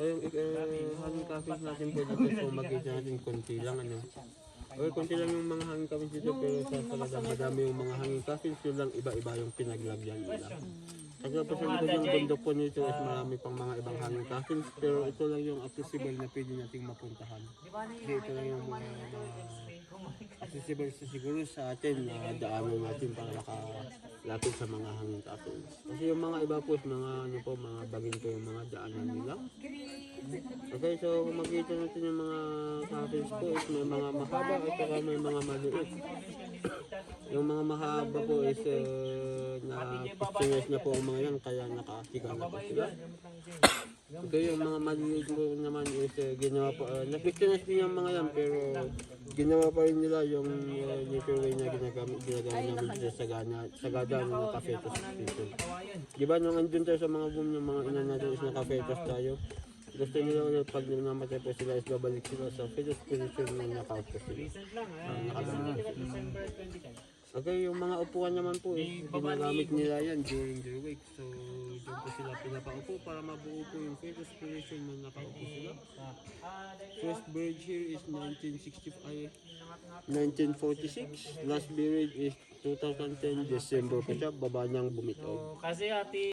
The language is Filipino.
So yung hanging coffins natin po dito po makita natin konti lang ano. Okay, konti lang yung mga hanging coffins dito pero sa talagang madami yung mga hanging coffins yun lang iba-iba yung pinaglagyan nila. Kasi po sa likod ng bundok po nito is marami pang mga ibang hanging coffins pero ito lang yung accessible na pwede nating mapuntahan. Kasi ito lang yung mga accessible sa siguro sa atin na daanan natin para makalapit sa mga hanging coffins. Kasi yung mga iba po is mga ano po, mga bagin po yung mga daanan nila. Okay, so kung makikita natin yung mga coffins po is may mga mahaba at saka may mga maliit. Yung mga mahaba po is na pictures na po ang mga yan kaya nakahiga na po sila. Okay, yung mga maliit po naman is ginawa po, na-pictures din yung mga yan pero ginawa pa rin nila yung nature way na ginagamit namin dito sa Sagada ng Cafetos Station. Diba nung andun tayo sa mga boom yung mga ina natin is naka-fetos tayo. Gusto nila ulit pag namatay po sila is babalik sila sa fetus position na naka-out po sila. Nakaganon sila. Okay, yung mga upuan naman po is ginagamit nila yan during their wake. So, doon po sila pinapaupo para mabuo po yung fetus position na nakaupo sila. First buried here is 1946. Last buried is 2010 December po siya. Baba niyang bumitaw. Kasi ati